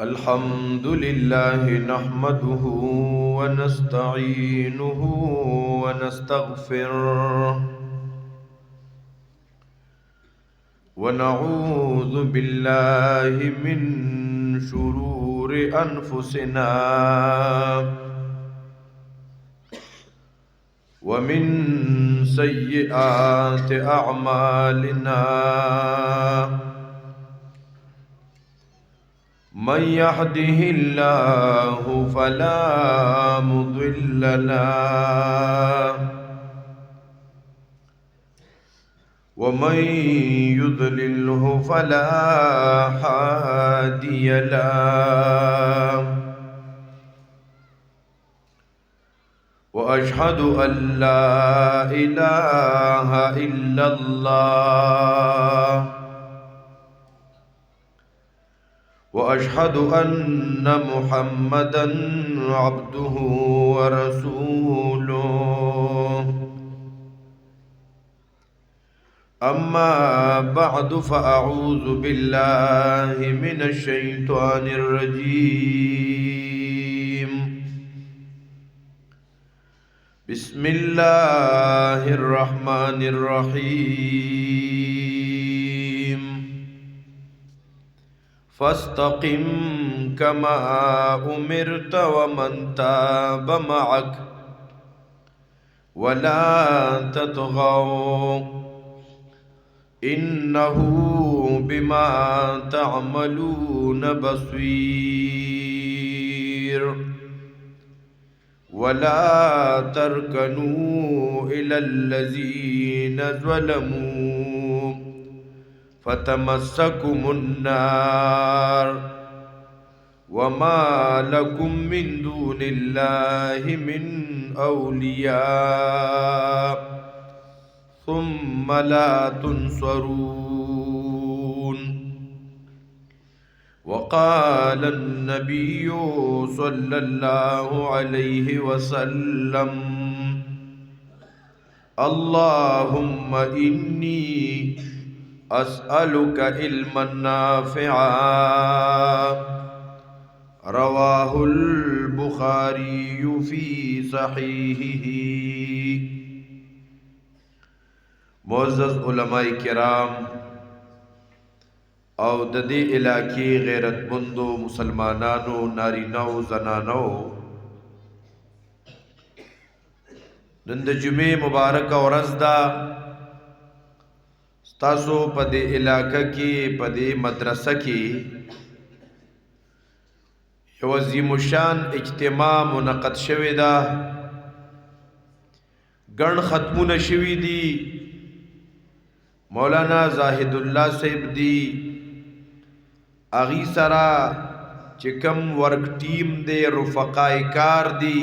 الحمد لله نحمده ونستعينه ونستغفره ونعوذ بالله من شرور أنفسنا ومن سيئات أعمالنا من يهده الله فلا مضل له ومن يضلله فلا هادي له وأشهد أن لا إله إلا الله وأشهد أن محمدًا عبده ورسوله أما بعد فأعوذ بالله من الشيطان الرجيم بسم الله الرحمن الرحيم فاستقم كما أمرت ومن تاب معك ولا تطغوا إنه بما تعملون بصير ولا تركنوا إلى الذين ظلموا فتمسكم النار وما لكم من دون الله من أولياء ثم لا تنصرون وقال النبي صلى الله عليه وسلم اللهم إني أسألك علما نافعا رواه البخاري في صحيحه. معزز علماء کرام او د دې علاقې غیرتمندو مسلمانانو نارینه‌و زنانو نن د جمعې مبارکه ورځ ده. تاسو په دې علاقه کې په دې مدرسه کې یو عظیم الشان اجتماع منعقد شوی ده. ګڼ ختمونه شوي دي. مولانا زاهد الله صاحب دی اغي سرا چکم ورک ټیم دی رفقای کار دی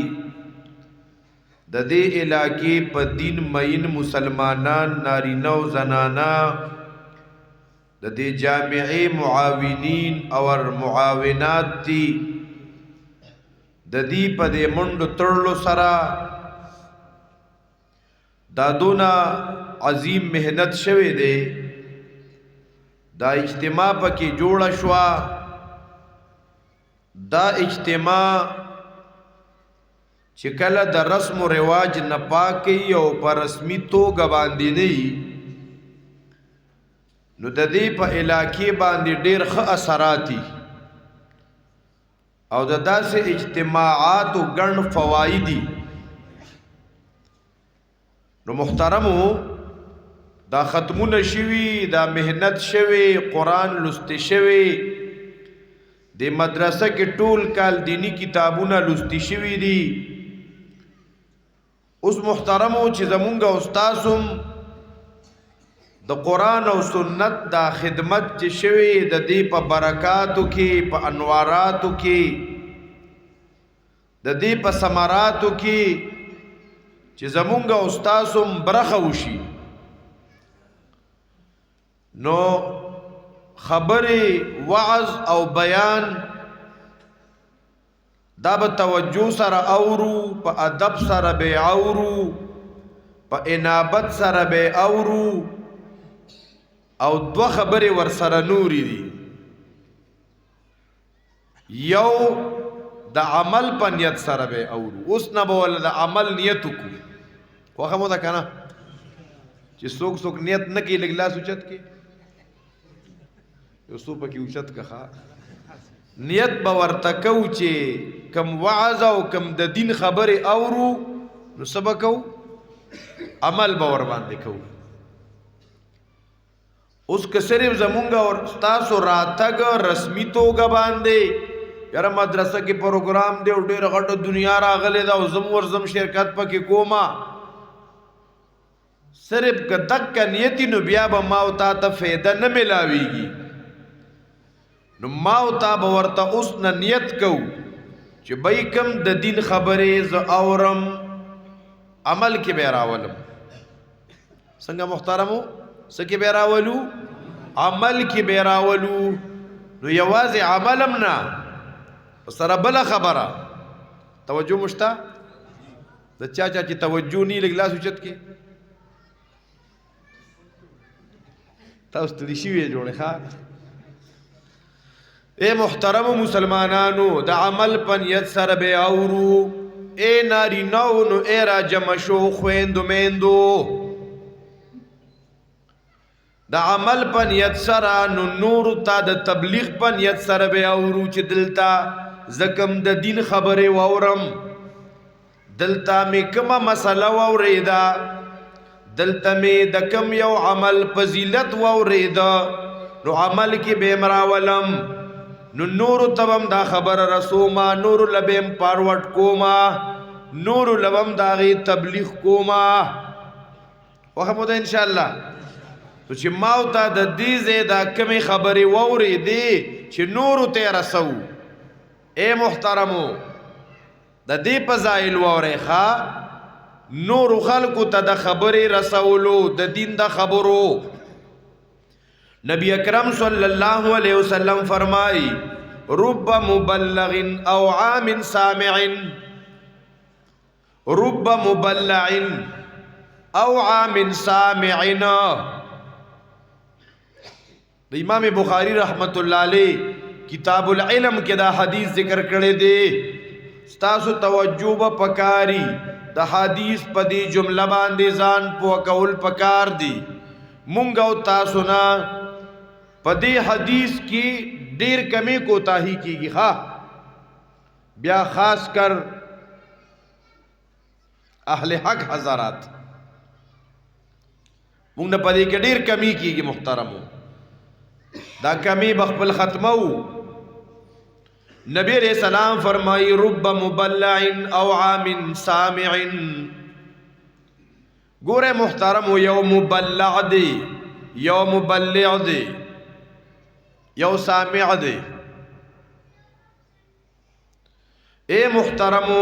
د دې علاقې په دین مین مسلمانان نارینه او زنانا د دې جامعې معاونین او معاونات دي. د دې په دې منډو تړلو سره دادونا عظیم محنت شوه دی. دا اجتماع پکې جوړه شوا. دا اجتماع چې کله د رسم و رواج نه پاکي او پر رسمي توګه باندې نه نو د دې په علاقې باندې ډېر ښه اثرات او د داسې اجتماعات او ګڼ فواید. نو محترمو دا ختمونه شوي، دا محنت شوي، قرآن لست شوي، د مدرسه کې ټول کال دینی کتابونه لست شوي دي. اوس محترمو چې زمونږ استادم د قرآن او سنت دا خدمت چې شوي د دې په برکاتو کې، په انواراتو کې، د دې په ثمراتو کې چې زمونږ استادم برخه وشي نو خبره وعظ او بیان دا به توجه سره اورو، په ادب سره به اورو، په انابت سره به اورو او دو خبرې ورسره نوري دي. یو د عمل په نیت سره به اورو. اوس نه به ول د عمل نیت وکړو. خوښه مو ده که نه چې څوک څوک نیت نه کوي لږ لاس اوچت کې یو څو پکې اوچت که ښه نیت به ورته کوو چې کم وعظ او کم د دین خبرې اورو نو څه به کوو عمل به ورباندې کوو. اوس که صرف زمونږ او ستاسو راتګ رسمي توګه باندې یاره مدرسه کې پروګرام دی او ډېره غټه دنیا راغلې ده او زم ورزم شرکت پکې کومه صرف که دقه نیتی نو بیا به ما او تا ته فایده نه ملاویږي. نو ما او تا به ورته اوس نه نیت کوو چې بای کم د دین خبرې زه اورم عمل کې به راولم. څنګه محترمو څه کې به راولو عمل کې به راولو. نو یوازې عملم نه سره بله خبره توجه مشته د چا چې توجه نی لږ لاس اوچت کې تاسو ستړي شوي جوړې ښه. اے محترم مسلمانانو د عمل په نیت سره به اورو. اے نارینه‌و نو اے را جمع شو خویندو میندو د عمل په نیت سره نو نور تا د تبلیغ په نیت سره به اورو چې دلته زکم د دین خبرې واورم دلته مې کومه مسله واورېده دلته مې د کم یو عمل فضیلت واورېده نو عمل کې به مراولم نو نورو تبم دا خبر رسوما نورو لبیم پاروٹ کوما نورو لبم داغی تبلیغ کوما وخمو دا انشاءاللہ. تو چی ماو تا دا دیزے دا کمی خبری ووری دی چی نورو تی رسو. اے محترمو دا دی پزائل ووری خوا نورو خلقو تا دا خبری رسولو دا دین دا خبرو. نبی اکرم صلی اللہ علیہ وسلم فرمائی رب مبلغ او عام سامع رب مبلغ او عام سامع. امام بخاری رحمت اللہ علیہ کتاب العلم کے دا حدیث ذکر کرے دے ستاسو توجہ با پکاری دا حدیث پا دی جملہ باندے زان پو کول پکار دی مونگاو تاسو نا پا دی حدیث کی دیر کمی کوتاہی کی گی خواہ بیا خاص کر اہل حق حضرات مونگ نا پا دی کے دیر کمی کی گی محترمو دا کمی بخبل ختمو. نبی علیہ السلام فرمائی رب مبلع او عام سامع. گورے محترمو یو مبلع دی یو مبلع دی یو سامع دی. اے محترمو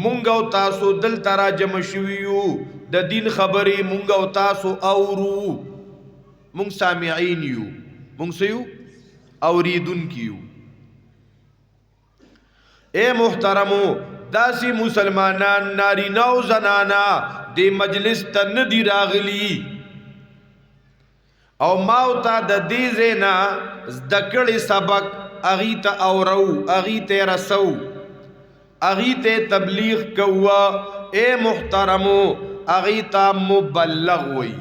مونگو تاسو دل ترا جمع شویو د دین خبری مونگو تاسو اورو مونگ سامعین یو مونگ سیو اوریدن کیو. اے محترمو داسی مسلمانان ناری نو زنانا دی مجلس تا ندی راغلی او ماوتا دا دیزینا زدکڑی سبق اغیتا اورو اغیتا رسو اغیتا تبلیغ کوا. اے محترمو اغیتا مبلغ وی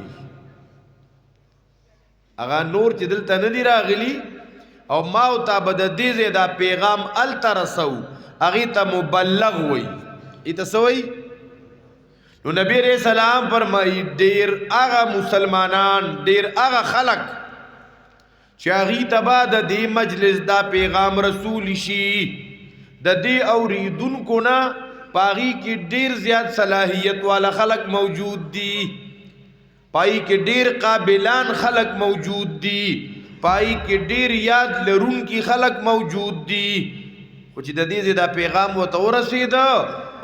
اغا نور چې دلته ندی راغلی او ماوتا بد دیزه دا پیغام التا رسو اغیتا مبلغ وی ایتا سوئی. نو نبی علیہ السلام فرمائی دیر آغا مسلمانان دیر آغا خلق چی اغیتا با دا دی مجلس دا پیغام رسول شی دا دی اوریدن کو نا پاغی کی دیر زیاد صلاحیت والا خلق موجود دی پائی کے دیر قابلان خلق موجود دی پائی کے دیر یاد لرون کی خلق موجود دی خوچی دا دیزی دا پیغام و تورسی دا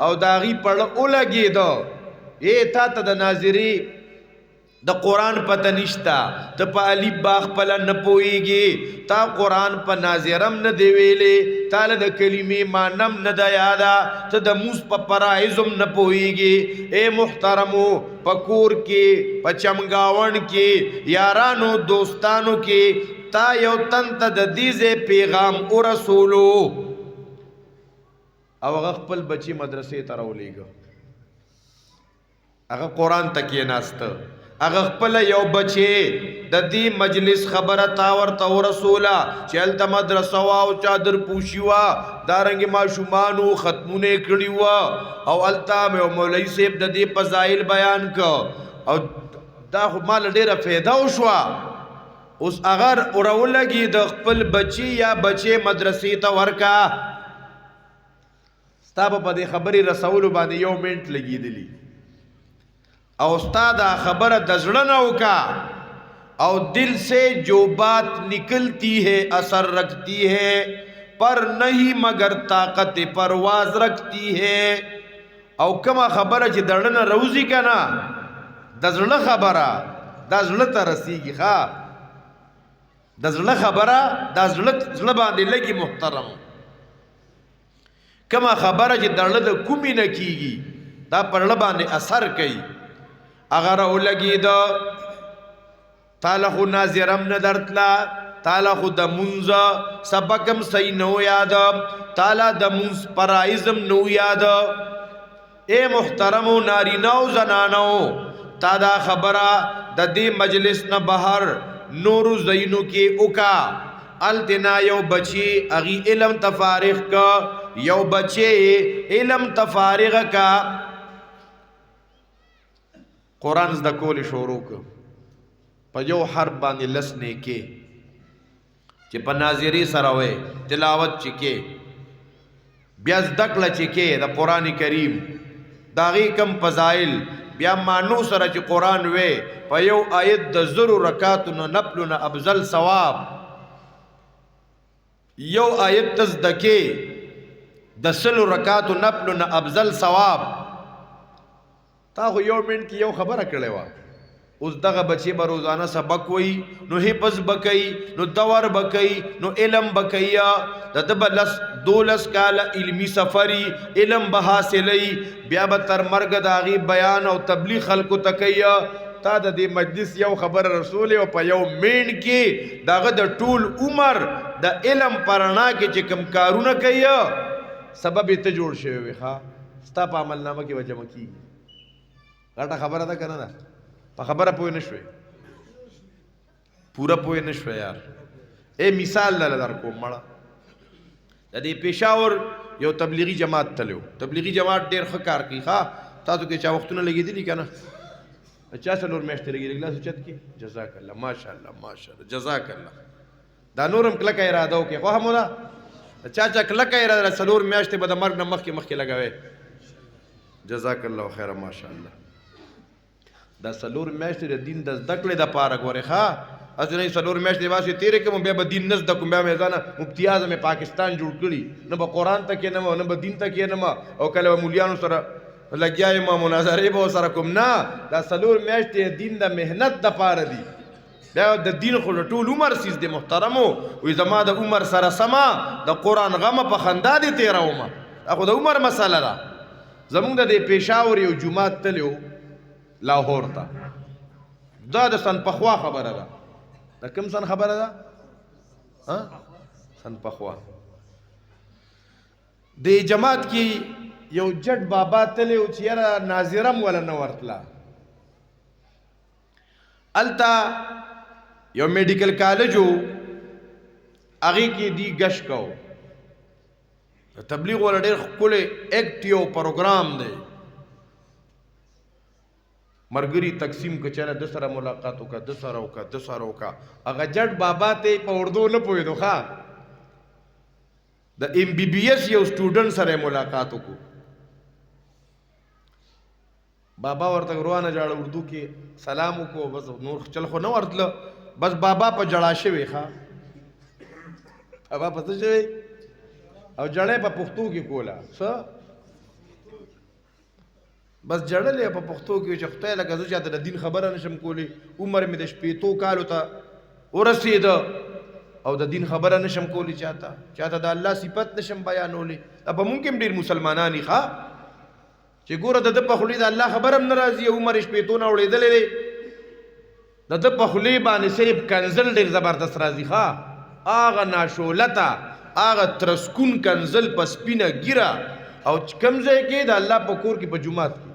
او داغی پڑ اولگی دا اے تا تا دا ناظری د قرآن پته نشتا ته په الف با خپل نه پوهیږي تا قرآن په ناظرم نه دی ویلې تاله د کلمې مانم نه د یادا ته د موس په فرایضم نه پوهیږي اے محترمو په کور کې په چمګاون کې یارانو دوستانو کې تا یو تن ته د دې پیغام او رسولو او هغه خپل بچی مدرسې ته راولېږه هغه قرآن ته کېناسته هغه خپل یو بچی د دې مجلس خبره تا ورته ورسوله چې هلته مدرسه وا او چادر پوشي وا دارنګې ماشومانو ختمونه یې کړي وه او هلته مې مولوي صاحب د دې فضایل بیان که او دا خو ماله ډېره فایده وشوه اوس اگر راولګي د خپل بچی یا بچی مدرسې ته ورکا ستا به په دې خبرې رسولو باندې یو منټ لګېدلی او استاد خبر دزڑنا کا او دل سے جو بات نکلتی ہے اثر رکھتی ہے پر نہیں مگر طاقت پرواز رکھتی ہے او کما خبر چې دړنه روزي کنا دزړه خبره دزړه ته رسیږي ښا دزړه خبره دزړه باندې لګي محترم کما خبره چې دړه د کومې نه کیږي دا پرړه باندې اثر کوي اگر اولگی دا تالا خو نازیرم ندرتلا تالا خو دا منزا سبکم سی نو یادا تالا دا منز پرائزم نو یادا اے محترمو نارینو زنانو تا دا خبرہ دا دی مجلس نا بہر نورو زینو کی اکا التنا یو بچی اغی علم تفارغ کا یو بچی علم تفارغ کا قرآن زده کول شروع ک په یو حرف باندې لس نیکې چې په ناظری سره وې تلاوت چې کې بیا زده کړه چې کې د قرآن کریم داغي کم فضایل بیا مانو سره چې قرآن وې په یو آیت د زرو رکاتونو نفلونو افضل ثواب یو آیت تزده کې د سلو رکاتو نفلونو افضل ثواب تا خو یو منټ کې یو خبره کړې وه اوس دغه بچی به روزانه سبق وی نو حفظ بکئی نو دور بکئی نو علم بکئی د به 12 کاله علمی سفری علم به حاصلی بیا به تر مرګ د هغې بیان او تبلیغ خلکو ته کوي تا د دې مجلس یو خبره رسولې او په یو منټ کې دغه د ټول عمر د علم په رڼا کې چې کوم کارونه کوي سبب یې ته جوړ شوی وي ښه ستا په عملنامه کې به جمع کېږي غټه خبره ده کنه ده په خبره پوه نه شوي پوره پوه نه شوي یار اے مثال دله در کوم مړه د دې پېښور یو تبلیغي جماعت تلو تبلیغي جماعت ډېر ښه کار کوي ښه تاسو کې چا وختونه لګېدلي که نه چا څلور میاشتې لګېدلي ګلاس اوچت کړي جزاک الله ماشاءالله ماشاءالله جزاک الله دا نور هم کلکه اراده وکړي خو همو ده چا چا کلکه اراده څلور میاشتې به د مرګ نه مخکې مخکې لګوي جزاک الله خیره ماشاءالله دا څلور میاشتې د دین د زده کړې دپاره ګورې ښه هسې نه څلور میاشتې باسې تېرې کوم بیا به دین نه زده کوم بیا مې ځانه مفتي اعظم پاکستان جوړ کړي نه به قرآن ته کښېنم نه به دین ته کښېنم او کله به مولیانو سره لګیا یم مناظرې به ورسره کوم نه دا څلور میاشتې دین د محنت دپاره دي بیا د دین خو د ټول عمر سیز دی محترمو وایي زما د عمر سره سمه د قرآن غمه په خندا دې تېرومه دا خو د عمر مسله ده زمونږ د دې پېښور یو جومات تللی و لاهور ته دا د سن پخوا خبره ده د کوم سن خبره ده سن پخوا د جماعت کې یو جټ بابا تلی و چې یاره ناظرم ولا نه ورتله الته یو میډیکل کالج و هغې کې دی ګشت کو تبلیغ والا ډېر ښکلی ایکټیو پروګرام دی مرګري تقسیم که چاله د سره ملاقات وکړه د سره وکړه د سره وکړه هغه جټ بابا ته په اردو نه پوهېدو ښه د ایم بی بی ایس یو سټوډنټ سره ملاقات وکړو بابا ورته روانه جاړه اردو کې سلام وکړو بس نور چل خو نه ورتله بس بابا په جړا شوی ښه بابا په څه شوی او جړی په پښتو کې کوله څه بس جړلې په پښتو کې چې خدای لکه زه چاته د دین خبره نشم کولی، عمر مې د شپېتو کالو ته ورسېده او د دین خبره نشم کولی، چاته د الله صفت نشم بیانولی. په ممکن ډېر مسلمانان ښه چې ګوره د ده په خولې د الله خبره هم نه راځي، عمر شپېتو نه اورېدلی دی، د ده په خولې باندې صرف کنزل ډېر زبردست راځي. ښه هغه ناشولته هغه ترسکون کنزل په سپینه ګیره او کوم ځای کې د الله په کور کې په جومات کې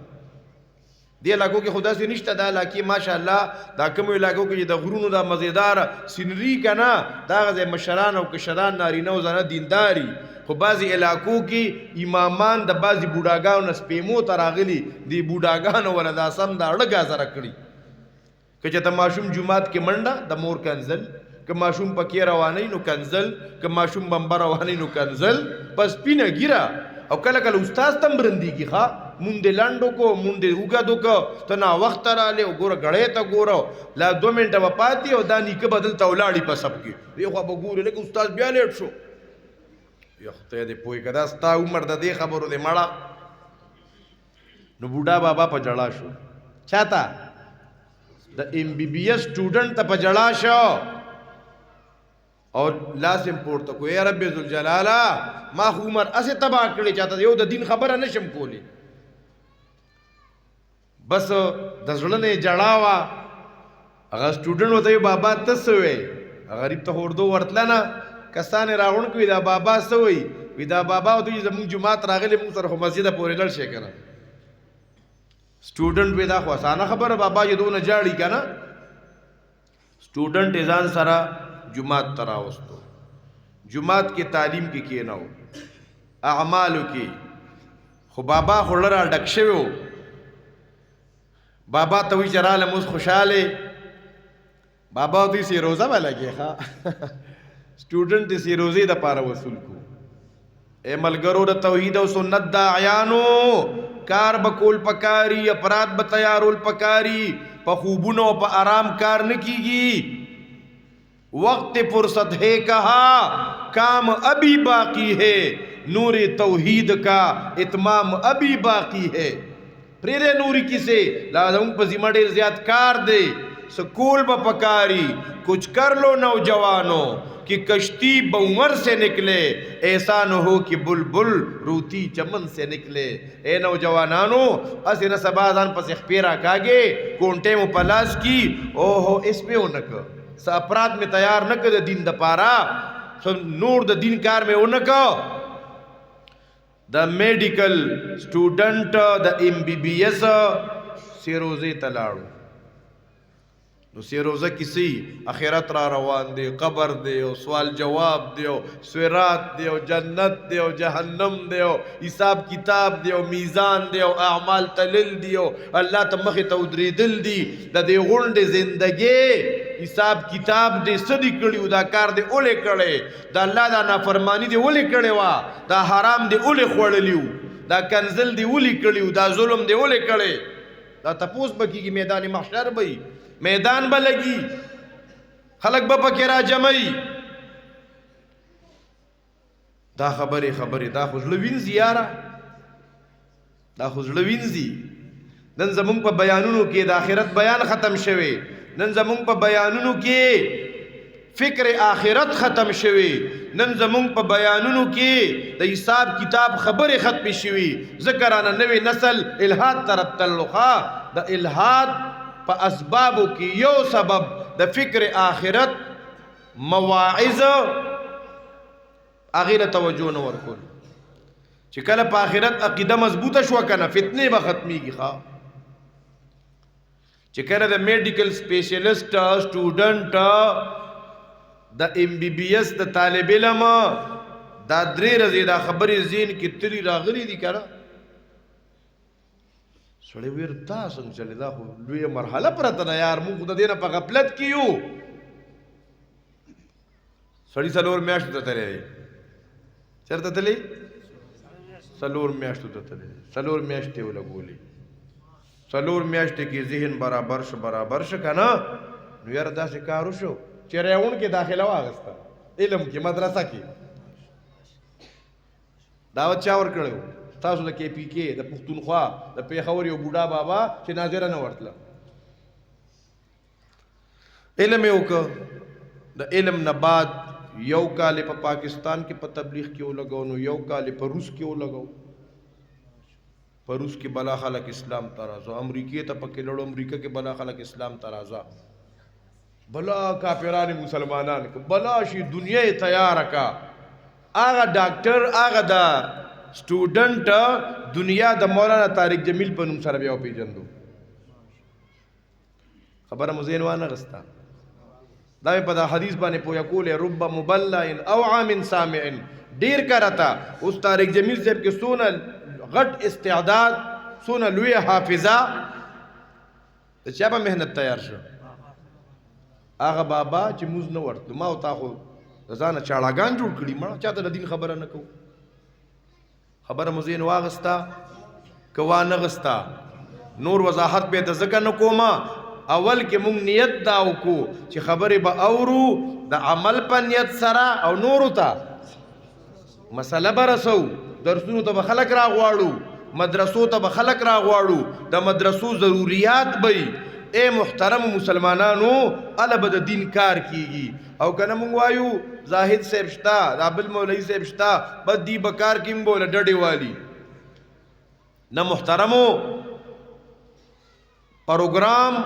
دې علاقو کې خدا سي نشته. دا علاقې ماشاءالله دا کومو علاقو کې د غرونو دا مزیدار سینری که نه دا هغه ځای مشران او کشران نارینه او زنه دینداري، خو بعضې علاقو کې امامان د بعضې بوډاګانو نه سپېمو ته راغلي، دې بوډاګانو وله دا سم دا اړه ګازره کړي. که چېرته ماشوم جومات کې منډه د مور کنزل، که ماشوم پکې روانۍ نو کنزل، که ماشوم بمبه روانۍ نو کنزل په سپینه ګیره. او کله کله استاد تم برندېږي، ښه مونږ دې لنډ وکړو مونږ دې اوږد وکړو، ته ناوخته رالې او ګوره ګړۍ ته ګوره لا 2 منټه به پاتې او دا نیکه به دلته ولاړي په سب کې دې خوا به ګورې لکه استاد بیا لیټ شو. یا خدای دې پوه که دا ستا عمر د دې خبرو دې مړه. نو بوډا بابا په جړا شو، چاته د MBBS سټوډنټ ته په جړا شو او لاس یې پورته کړو، یا رب ذوالجلاله ما خو عمر اسې تباه کړی چاته یو د دین خبره نشم کولی. بس د زړه نه یې جړا وه. هغه سټوډنټ ورته وایي بابا ته څه وایې؟ غریب ته اردو ورتله نه، کسان یې راغونډ کړي دا بابا څه وایي؟ وي دا بابا او دوی زموږ جومات راغلی موږ سره خو مسجده پورې لړ شي که نه. سټوډنټ وایي دا خو اسانه خبره بابا چې دونه جاړي که نه. سټوډنټ یې ځان سره جماعت ته راوستو، جماعت کې تعلیم کې کېناو، اعمالو کې. خو بابا خو را ډک شوی و. بابا ته وایي چې رالم اوس خوشحاله. بابا دوی سې روزه به لګې ښه سټوډنټ یې سې روزې دپاره وصول کو. ای ملګرو د توحید او سنت داعیانو کار به کول پکاري، افراد به تیارول پکاري، په خوبونو او په آرام کار نه کیږي. وقت فرصت ہے کہا کام ابھی باقی ہے، نور توحید کا اتمام ابھی باقی ہے. پریرے نوری کسے لازم پا ذمہ ڈیر زیاد کار دے، سکول با پکاری کچھ کر لو نوجوانوں کہ کشتی بونور سے نکلے، ایسا نہ ہو کہ بلبل روتی چمن سے نکلے. اے نوجوانانو اسے نسبازان پس اخپیرا کاگے کونٹے مو پلاس کی اوہو اس میں اونکا سا اپراد میں تیار نکا دا دین دا پارا نور دا دین کار میں اونکا. دا میڈیکل سٹوڈنٹ دا MBBS سیروزے تلاڑو. نو سیروزہ کسی اخیرت را روان دے، قبر دے سوال جواب دے، سویرات دے، جنت دے، جہنم دے، حساب کتاب دے، میزان دے، اعمال تلل دے، اللہ تمخی تودری دل دی. دا دے غنڈ زندگی حساب کتاب دے صدی کڑیو، دا کار دے اولے کڑے، دا اللہ دا نافرمانی دے اولے کڑے وا، دا حرام دے اولے خوڑلیو، دا کنزل دے اولے کڑیو، دا ظلم دے اولے کڑے. دا تپوس بکی کی میدان محشر بھئی میدان با لگی، خلق با پکی را جمعی. دا خبری دا خوزلوینزی یارا، دا خوزلوینزی. نن زمونگ پا بیانونو کی دا آخرت بیان ختم شوی، نن زمونگ پا بیانونو کی فکر آخرت ختم شوی، نن زمونگ پا بیانونو کی دا حساب کتاب خبر ختم شوی. ذکرانا نوی نسل الہاد طرف تلخا، دا الہاد پا اسبابو کی یو سبب دا فکر آخرت مواعظ آغیر توجہ نور کن. چکل پا آخرت عقیدہ مضبوط شوا کنا فتنے با ختمی کی خواہ. چکل دا میڈیکل سپیشلسٹ سٹوڈنٹ دا MBBS دا طالب علم دا دری رضی دا خبری زین کی تری راغلی دی کرا سڑے ویر دا سنگ چلے دا خو لوی مرحلہ پرتنا یار مون خدا دینا پا غفلت کیو. سڑی سلور میاشتو تا تلے دی چر تا تلے سلور میاشتو تا تلے سلور میاشتے ہو لگولی سلور میاشتے کی ذہن برابر شو کنا نو یار دا سے کارو شو چریون کے داخلہ واغستا علم کی مدرسہ کی دعوت چاور کرے ہو تاسو د کې پی کې د پښتونخوا د پیښور یو بوډا بابا چې ناظره نه ورتله علم یو که د علم نه بعد یو کال په پاکستان کې په تبلیغ کې ولګو نو یو کال په روس کې ولګو په روس کې بلا خلک اسلام ترازو امریکای ته پکې لړو امریکا کې بلا خلک اسلام ترازا بلا کافران مسلمانان بلا شي دنیا تیار کا آغا ډاکټر آغا دا سټوډنټ دنیا د مولانا طارق جمیل په نوم سره بیا پیژندو خبره مزین وانه غستا دا په دا حدیث باندې پویا کول رب مبلع او عام سامع ډیر کرتا اوس طارق جمیل صاحب کې سونه غټ استعداد سونه لوی حافظه چې په مهنت تیار شو هغه بابا چې موږ نه ورته ما او تا خو ځانه چاړاګان جوړ کړي ما چاته د دین خبره نه کو خبره مزین واغستا کوا نه غستا نور وضاحت به د ذکر نه کوما اول کې مونږ نیت دا وکړو چې خبره به اورو د عمل په نیت سره او نور ته مسله برسو درسونو ته به خلک راغواړو مدرسو ته به خلک راغواړو د مدرسو ضروریات به اے محترم مسلمانانو ال به د دین کار کیږي او کنه مونږ وایو زاهد صاحب شتا د عبد المولوی صاحب شتا بد دی بکار کیم بوله ډډې والی نه محترمو پروګرام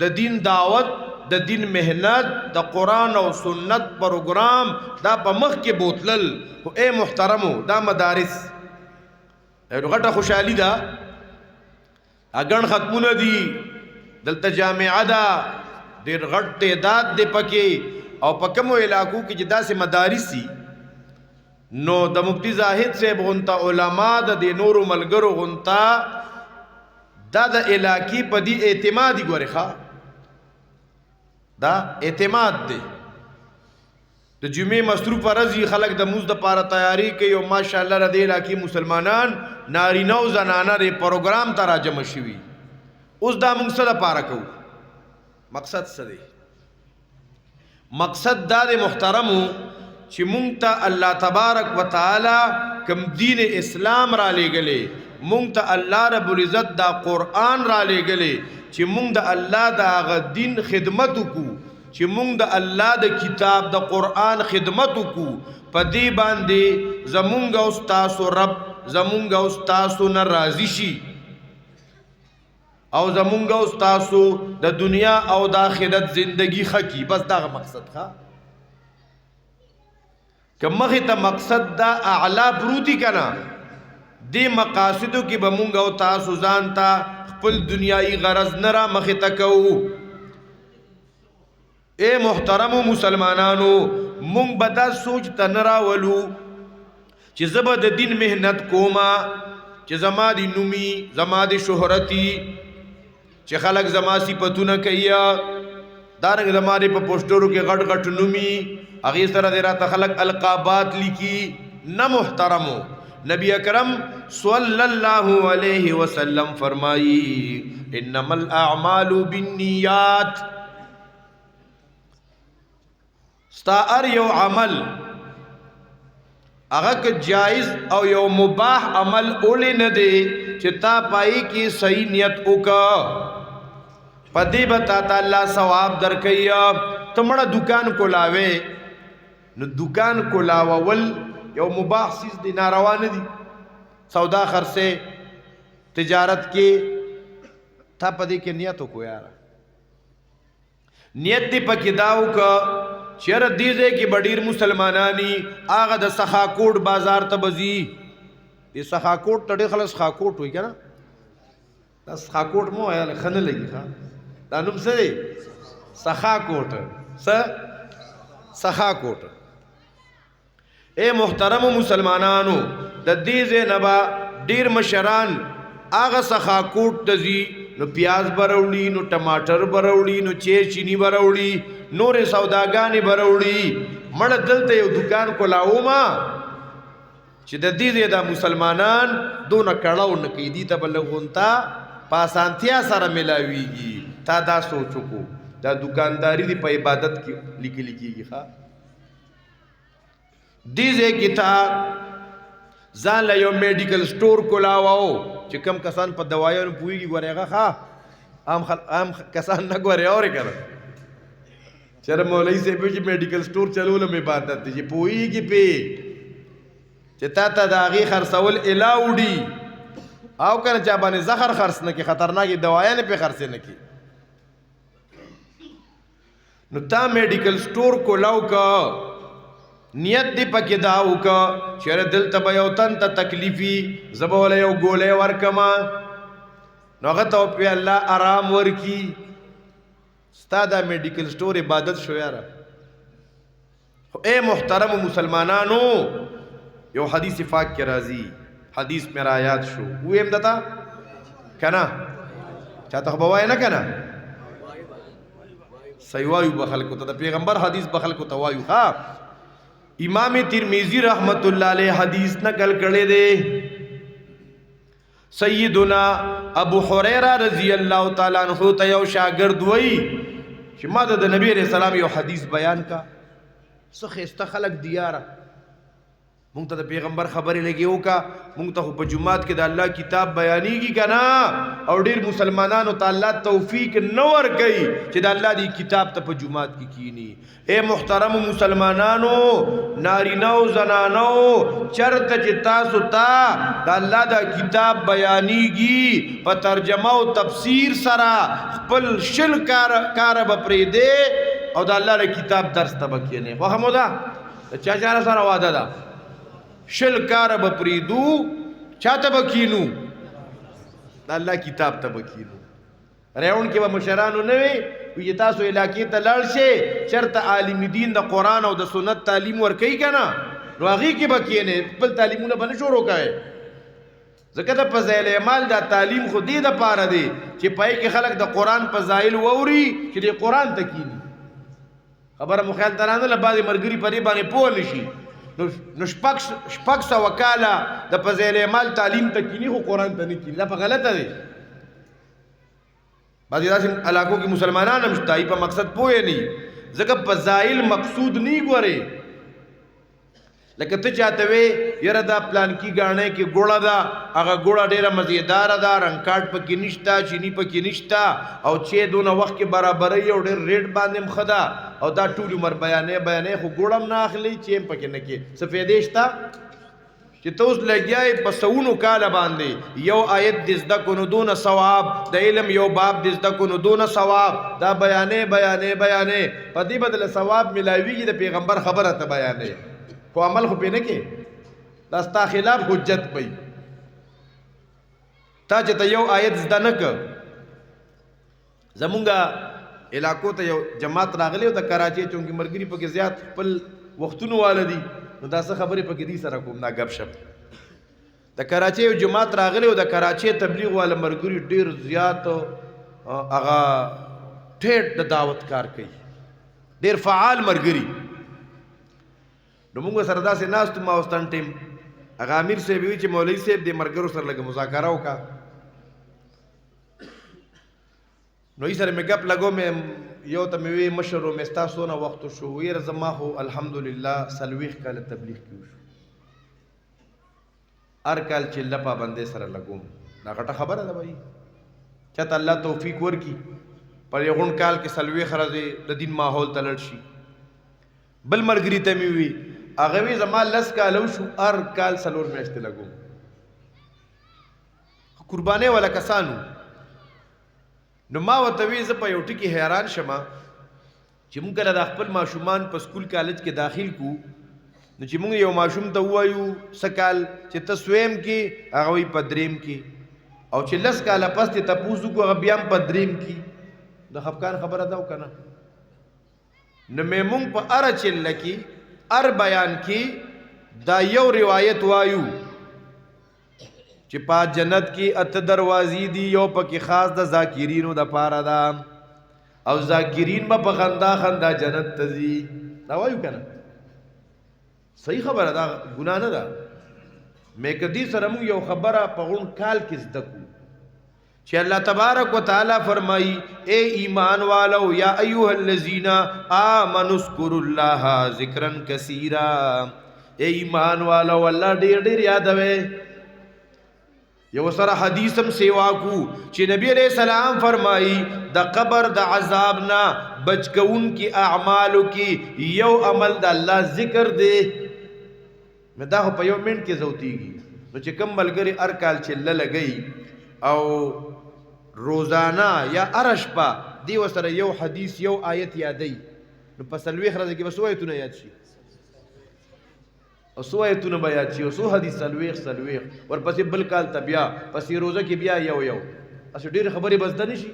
د دین دعوت د دین مهنت د قرآن او سنت پروګرام دا په مخ کې بوتلل او اے محترمو دا مدارس غټه خوشحالي ده اګن ختمونه دي دلته جامعه ده ډېر غټ تعداد دی پکې او په کومو علاقو کې چې داسې مدارس دي نو د مفتی زاهد صاحب غونتا علما د نورو ملګرو غونتا دا د علاقې په دې اعتمادي ګوري ښا دا اعتماد دی د جمعې مصروف ورځي خلک د موز د پاره تیاری کوي او ماشاءالله د علاقې مسلمانان نارینه او زنانه د پروګرام ته راجم شوي اوس دا موږ سره پاره کوو مقصد څه دی مقصد دا د محترمو چې مونږ ته الله تبارک وتعالى کوم دین اسلام را لېږلې مونږ ته الله رب العزت دا قرآن را لېږلې چې مونږ د الله د هغه دین خدمت وکړو چې مونږ د الله د کتاب د قرآن خدمت وکړو په دې باندې زمونږ او ستاسو رب زمونږ او ستاسو نه راضي شي او زمونږ او ستاسو د دنیا او د آخرت زندگی خکی بس دا مقصد ښه که مخې ته مقصد دا اعلی پروتی کنا دې مقاصدو کې به مونږ او تاسو ځان ته خپل دنیایي غرض نه را مخې ته کوو اے محترمو مسلمانانو مونږ به دا سوچ ته نه راولو چې زه به د دین محنت کوما چې زما د نومي زما د شهرتي چې خلک زما صفتونه کوي دارنګ زما د په پوسټرو کې غټ غټ نومي هغې سره د راته خلک القابات لیکي نه محترمو نبی اکرم صلی اللہ علیہ وسلم فرمائی انما الاعمال بالنیات ستا ار یو عمل اگر که جائز او یو مباح عمل اولی ندے چه تا پائی کی صحیح نیت اوکا پدی بتا تا اللہ ثواب در کئی تمڑا دکان کو لاوے نو دکان کو لاوول یو مباح چیز دی ناروان دی سودا خرسے تجارت کی تا پدی کے نیتو کو یارا نیت دی پکی داو کا چیر دیزے کی بڑیر مسلمانانی آغا دا سخاکوٹ بازار تبزی دی سخاکوٹ تڑی خلص سخاکوٹ ہوئی کیا نا دا سخاکوٹ مو آیا لکھن لگی خواہ دا نم سے سخاکوٹ سخاکوٹ اے محترم مسلمانانو د دیزے نبا دیر مشران آغا سخاکوٹ تزی نو پیاز بروڑی نو ٹماٹر بروڑی نو چیر چینی بروڑی نور سوداگانی بروڑی مڑ دلتا یو دکان کو لاؤ ما چی دا دیزے دا مسلمانان دون کڑاو نکی دیتا بلغونتا پاسانتیا سارا ملاوی گی تا دا سوچو کو دا دکانداری دی پا عبادت کی لکی گی خواہ دیزے کی تا ځان له یو میډیکل سٹور کولاوه چې کم کسان په دوایانو پوهېږي ګورې هغه ښه عام کسان نه ګورې اورې که نه چېرې مولوي صاحب چې میډیکل سٹور چلول هم عبادت دی چې پوهېږي پې چې تا ته د هغې خرڅول الاوډي او که نه چا باندې زهر خرڅ نه کړي خطرناکې دوایانې پې خرڅې نه کړي نو تا میډیکل سٹور کولاو که نیت دی پکې دا وکړه چېرې دلته به یو تن ته تکلیفي زه به وله یو ګولۍ ورکمه نو هغه ته پې الله آرام ورکي ستا دا میډیکل سٹور عبادت شو یاره خو اے محترم مسلمانانو یو حدیث پاک کې راځي حدیث مې را یاد شو ویم دته که نه چاته خو به وایې نه که نه صحیح وایو به خلکو ته د پیغمبر حدیث به خلکو ته وایو ها امام ترمذی رحمت الله علیه حدیث نقل کړی دی سیدنا ابو هريره رضی الله تعالی عنہ ته یو شاګرد وای چې ما د نبی علیہ السلام یو حدیث بیان کا څه خسته خلق دیاره مونږ ته د پیغمبر خبرې لګي وکا مونږ ته په جمعات کې د الله کتاب بیانېږي کنه او ډېر مسلمانانو ته الله توفیق نه ورکوي چې د الله دی کتاب ته په جمعات کې کینی اے محترم مسلمانانو نارینه او زنانو چرته چې تاسو ته د الله دا کتاب بیانېږي په ترجمه او تفسیر سره خپل شل کار به پرېږدې او د الله د کتاب درس ته به کښېنې خوښه مو ده د چا چا سره واده ده شل کار به پریدو چاته به کینو د الله کتاب ته به کینو ریون کې به مشرانو نه وي چې تاسو علاقې ته لاړ شئ چېرته عالم دین د قرآن او د سنت تعلیم ورکوي که نه نو هغې کې به کښېنې خپل تعلیمونه به نه شروع کوئ ځکه د فضایل اعمال دا تعلیم خو دې دپاره دی چې پای کې خلک د قرآن فضایل واوري چې د قرآن ته کیني خبره مو خیال ته رانله بعضې ملګري په دې باندې پوه نه شي نو شپږ سوه کاله د فضایل اعمال تعلیم ته کینی خو قرآن ته نه کیني دا په غلطه دی بعضې داسې علاقو کې مسلمانان هم شته په مقصد پوه نه ځکه فضایل مقصود نه ګورې لکه ته چاته وې یاره دا پلانکي ګاڼۍ کې ګوړه ده هغه ګوړه ډېره مزیداره ده رنګ کاټ پکې نشته چینی پکې نشته او چې دونه وخت کې برابروي او ډېر ریټ باندې هم ښه ده او دا ټول عمر بیانې خو ګوړه هم نه اخلي چې هم پکې نه کې څه فایدې شته چې ته اوس لګیا یې په سوونو کاله باندې یو آیت دې زده کړو نو دونه ثواب د علم یو باب دې زده کړو نو دونه ثواب دا بیانې په دې بدله ثواب ملاویږي د پیغمبر خبره ته بیانې خو عمل خو پې نه کې دا ستا خلاف حجت پی تا چې ته یو آیت زده نه که زمونږ علاقو ته یو جماعت راغلی او د کراچۍ چونکې ملګري پکې زیات خپل وختونو واله دي نو دا څه خبرې پکې دي سره کوم دا گپ شپ د کراچۍ یو جماعت راغلی او د کراچۍ تبلیغ والا ملګري ډېر زیات هغه ټیټ د دعوت کار کوي ډېر فعال ملګري نو موږ سره داسې ناستو ماوستان ټیم هغه امیر صاحب وي چې مولوي صاحب د ملګرو سره لږه مذاکره وکړه نو یې سره مې ګپ لګو مې یو ته مې وی مشر و مې ستا څونه وخت شو ویره زما خو الحمدلله 40 کاله تبلیغ کې وشو هر کال چله پابندۍ سره لګوم دا غټه خبره ده بھائی چاته الله توفیق ورکي پر یو غون کال کې 40 ورځې د دین ماحول ته لړ شي بل ملګري ته مې وی هغه وی زما 10 کاله شو هر کال 4 میاشتې لګوم قربانې ولا کسانو نو ما ورته وی زه په یو ټکي حیران شمه چې موږ کله د خپل ماشومان په سکول کالج کې داخل کو نو چې موږ یو ماشوم ته ووایو څه کال چې ته سویم کې هغه وایي په دریم کې او چې 10 کاله پس دې تپوس وکړو هغه بیا هم په دریم کې د خفقان خبره ده او که نه نو مې موږ په هره چله کې هر بیان کې دا یو روایت وایو چې په جنت کې اته دروازې دي یو پکې خاص د ذاکرینو د پاره ده او ذاکرین به په خندا خندا جنت ته ځي دا وایو که نه صحیح خبره ده ګناه نه ده مې کدی سره موږ یو خبره په غون کال کې زده کړو چې الله تبارک وتعالى فرمایي اے ایمان والو یا ایها الذین آمنوا اذکروا الله ذکرا کثیرا اے ایمان والا والله ډیر ډیر یادوي یو سره حدیثم سیوا کو چې نبی علیہ السلام فرمایي د قبر د عذاب نه بچ کون کی اعمالو کی یو عمل د الله ذکر دی مې دا په یو منټ کې زوتیږي نو چې کم ملګری ار کال چې لګي او روزانه یا ارشپا دی وسره یو حدیث یو آیت یادای نو په سلويخ راځي کې بس وایتونه یاد شي او سو آیتونه بیا چې او سو حدیث سلويخ ورپسې بل کال ته بیا پسې روزه کې بیا یو اس ډېر خبرې بس د نشي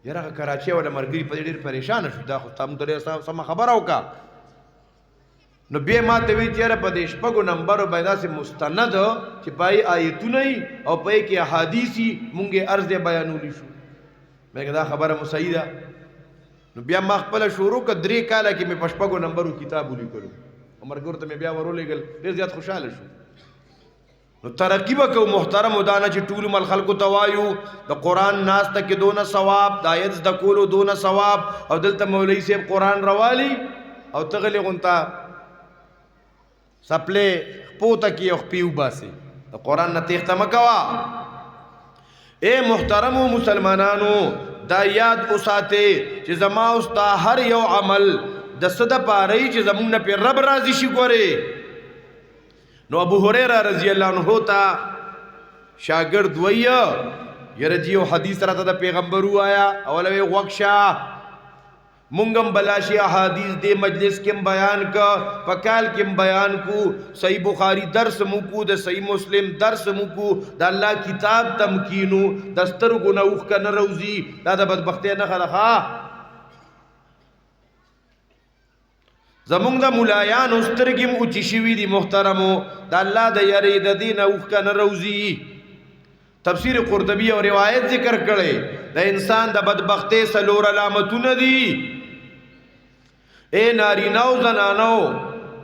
یاره کراچي ولا مرګري په ډېر پریشان شو دا خو تاسو ته سم خبر او کا نو به ما ته وی چیرې په دې شپږو نمبر باندې سي مستند چې پای آیتونه او پای کې احادیثي مونږه عرض بیانول شو مګر دا خبره مسیده نو بیا ما خپل شروع ک درې کاله کې مې پشپږو نمبرو کتاب ولیکلو عمر ګور ته بیا ورولېګل ډېر زیات خوشاله شو نو ترقی وکاو محترم ودانه چې ټول مل خلکو توایو د قران ناس ته کې دونه ثواب د آیت د کولو دونه ثواب او دلته مولوی صاحب قران روالی او تغلی غونتا سپلې پوته کې او پیو باسي د قران نه تخته مکوا اے محترم مسلمانانو دا یاد اوساته چې زما اوستا هر یو عمل د صد پاره چې زمونږ نه په رب راضي شي ګوره نو ابو هريره رضی الله عنه تا شاګرد ویا یرجیو حدیث راته د پیغمبر وایا اولوي وقشا مونږم بلاشي احادیث دې مجلس کې بیان کا پکال کې بیان کو صحیح بخاری درس مو کو د صحیح مسلم درس مو کو د الله کتاب تمکینو دستر ګناوخ کنه روزي دا د بدبختۍ نه خلخا زمونږ د مولایانو سترګې اوچې شوي دي محترمو د الله د یارې د دین اوخ کنه روزي تفسیر قرطبی او روایت ذکر کړي د انسان د بدبختۍ سلور علامتونه دي اے نارینه او زنانو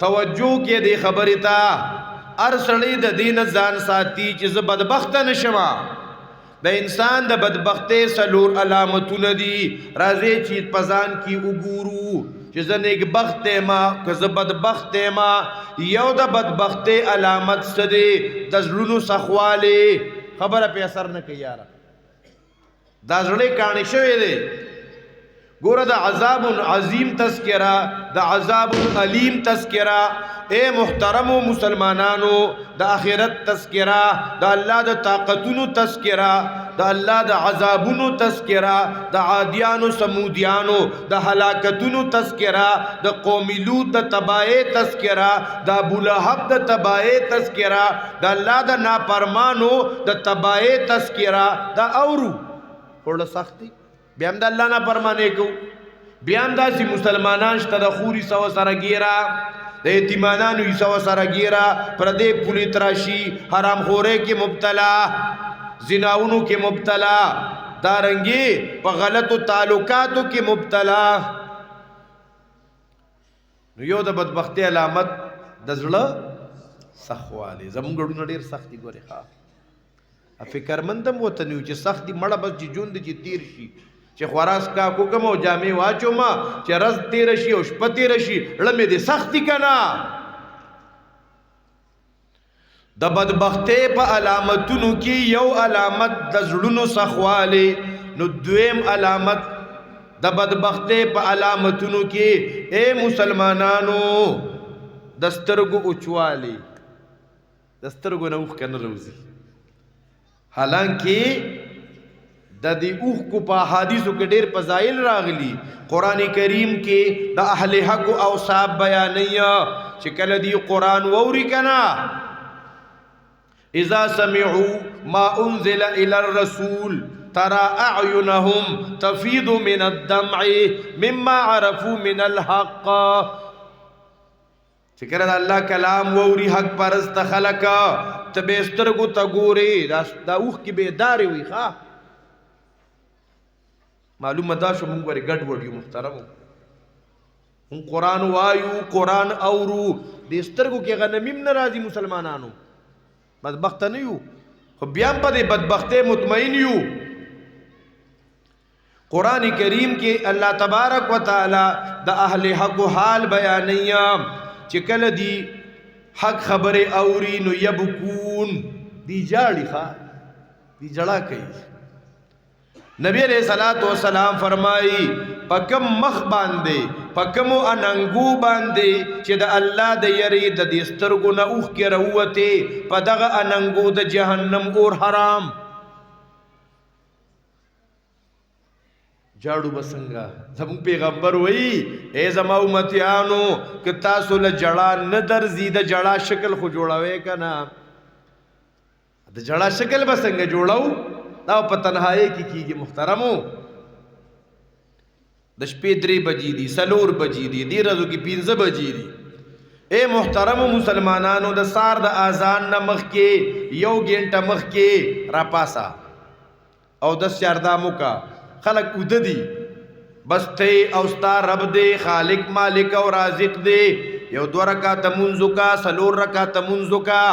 توجه کې دې خبرې ته ار سړی د دین ځان ساتي چې زه بدبخت نشم د انسان د بدبختۍ سلور علامتونه دي راځي چې پزان کې وګورو چې زه نیک بخت ما که زه بدبخت ما یو د بدبختۍ علامت څه دی د زړونو سخوالی خبره په اثر نه کوي یاره دا زړه کاڼی شوی دی ګوره د عذاب عظیم تذکره د عذاب علیم تذکره اے محترم مسلمانانو د آخرت تذکره د الله د طاقتونو تذکره د الله د عذابونو تذکره د عادیانو سمودیانو د هلاکتونو تذکره د قوم لوط د تباہی تذکره د ابو لهب د تباہی تذکره د الله د نافرمانو د تباہی تذکره دا اورو ورله سختي بیا هم د الله نافرمانی کو بیا هم داسې مسلمانان شته د خوري سو سره ګیرا د یتیمانانو یې سو سره ګیرا پردې پولی تراشی حرام خوره کې مبتلا زناونو کې مبتلا دارنګي په غلطو تعلقاتو کې مبتلا نو یو د بدبختی علامت د زړه سخواله زمونږ ډېر ډېر سختي ګوري ښا فکرمندم وته نیو چې سختي مړه بس چې جون دي چې تیر شي چې خواراس کا کوم او جامې واچو ما چې رز تیر شي او شپه تیر شي لمه دي سختي کنا د بدبختۍ په علامتونو کې یو علامت د زړونو سخواله نو دویم علامت د بدبختۍ په علامتونو کې اے مسلمانانو دسترګو اوچواله دسترګو نه وخ کنه روزي حالانکه د دې اوخ کو په حدیثو کې ډېر فضایل راغلي قران کریم کې د اهل حق او اوصاف بیانیا چې کله دی قران ووري کنا اذا سمعوا ما انزل الى الرسول ترى اعينهم تفيض من الدمع مما عرفوا من الحق چې کله الله کلام ووري حق پرست خلق تبسترګو تګوري دا اوخ کې بیداری وي ښا معلومه دا شو مونږ ورې ګډ وډ یو محترمو مونږ قرآن وایو قرآن اورو د سترګو کې غنمیم نه راځي مسلمانانو بدبخت نه یو خو بیا په دې بدبختۍ مطمئن یو قرآن کریم کې الله تبارک و تعالی د اهل حق حال بیانیا چې کله دی حق خبر اوري نو یبکون دی جاڑی خواہ دی جڑا کئی. نبی علیہ الصلوۃ والسلام فرمائی پکم مخ باندے پکمو اننگو باندے چې د الله د یری د دسترګو نه اوخ کې راوته په دغه اننگو د جهنم اور حرام. جاڑو بسنگا زمون پیغمبر وئی اے زما امتیانو کہ تاسو له جڑا نه درځي د جڑا شکل خو جوړاوي کنا د جڑا شکل بسنګ جوړاو دا په تنهایی کې کیږي. محترمو د شپې 3 بجې دي 4 بجې دي دی ورځو کې 15 بجې دي. اے محترمو مسلمانانو د سار د اذان نه مخ کې 1 غنټه مخ کې را پاسا او د سردامو کا خلق اوددی بس ته او ستا رب دے خالق مالک او رازق دے یو 2 رکعات منځو کا 4 رکعات منځو کا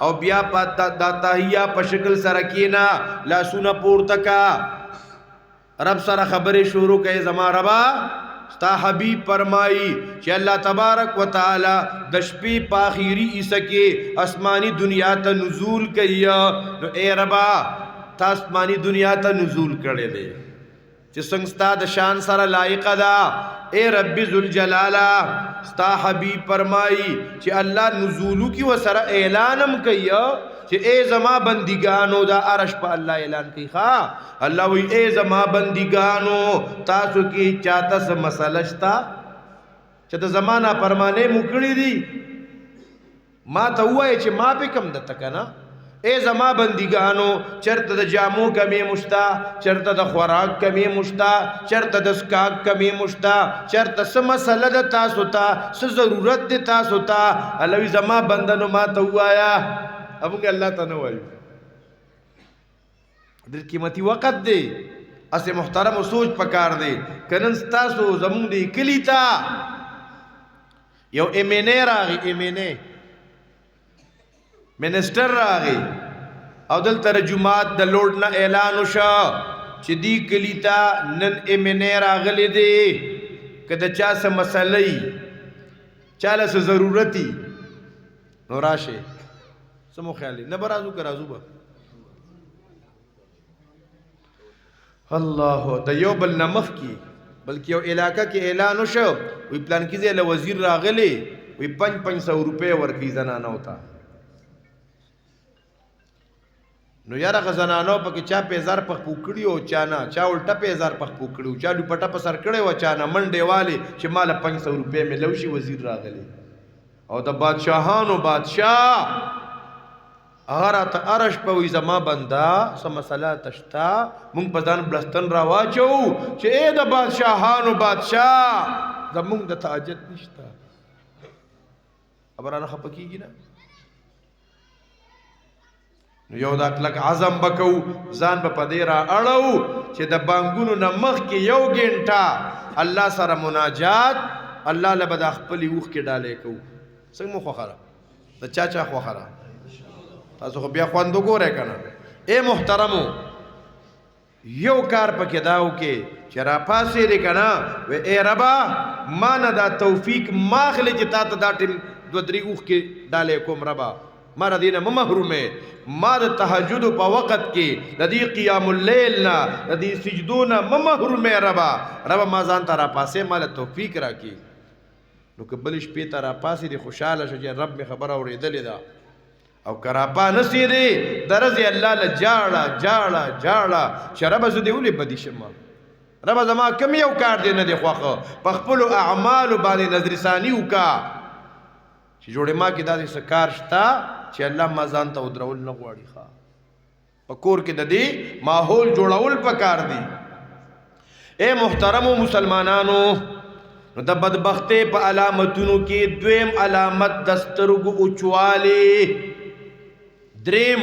او بیا پتا داتاهیا په شکل سره کینا لاسونه پورته کا رب سره خبرې شروع کړي. زما ربا ستا حبیب فرمائی چې الله تبارک وتعالى د شپې په اخیری حصہ کې آسمانی دنیا ته نزول کوي. نو اے ربا تا آسمانی دنیا ته نزول کړي دے چې څنګه ستا د شان سره لایق ده. اے رب ذوالجلالا ستا حبیب فرمائی چې الله نزولو کی وسره اعلانم کوي چې اے زما بندگانو دا عرش په الله اعلان کوي. ها الله وی اے زما بندگانو تاسو کې چاته سم مسله شتا چې د زمانہ پرمانه مکړی دي ما ته وای چې ما به کم د تکنا. اے زما بندگانو چرته د جامو کمی مشتا چرته د خوراک کمی مشتا چرته د سکاک کمی مشتا چرته سم مسله د تاسو ته څه ضرورت د تاسو ته الوی زما بندنو ما ته وایا ابو الله ته نو وایو. ډېر قیمتي وخت دی اسه محترم او سوچ پکار دی کنن تاسو زمون دی کلیتا یو ایمنه راغی ایمنه منسٹر راغی او دل ترجمات د لوډ نه اعلان وشا چې دی کلیتا نن ایمنه راغلی دی کده چا سم مسلې چاله څه ضرورتي نو راشه سمو خیالي نه برازو کرازو با الله د یو بل نمخ کی بلکې یو علاقہ کې اعلان وشو وی پلان کې له وزیر راغلی وی 500 روپے ورکی زنانه ہوتا. نو یاره غزنانو پکې چا پیزار پخ پوکړی او چانا چا الټا پیزار پخ پوکړو چا دوپټه په سر کړي و چانا منډه والی چې مال 500 روپے مې لوشي وزیر راغلی او د بادشاہانو بادشاہ هغه ته ارش په وي زما بندا سم مسله تشتا مونږ په ځان بلستان را واچو چې اے د بادشاہانو بادشاہ زمونږ د تاجت نشتا خبرانه خپکیږي نه. یو دا کلک عزم بکو ځان په پدې را اړو چې د بانګونو نه مخ کې 1 غنټه الله سره مناجات الله له بد خپل وخ کې ډالې کو څنګه مخ خره د چا خو خره تاسو خو بیا خواندو ګورې کنه. اے محترمو یو کار پکې داو کې چې را پاسې دې کنه و اے ربا ما نه دا توفیق ماخله چې تا ته دا ټیم 2-3 وخ کې ډالې کوم ربا ما ردینه محرومه ما د تهجد په وخت کې د دې قیام الليل نه د دې سجدونه محرومه ربا ما ځان ته را پاسې مال توفیق راکې. نو کبل شپې ته را پاسې دې خوشاله شې رب می خبر اورېدلې ده او کراپا نسی دې درځي الله له جاړه شرب زدي ولې بدی شمه رب زما کم یو کار دې نه دی خوخه په خپل اعمال باندې نظر ثانی وکا چې جوړه ما کې داسې سکار شتا چې الله مازان ته ودرول نه غواړي ښا په کور کې د دې ماحول جوړول پکار دي. اے محترمو مسلمانانو نو د بدبختی په علامتونو کې دویم علامت دسترګو اوچواله دریم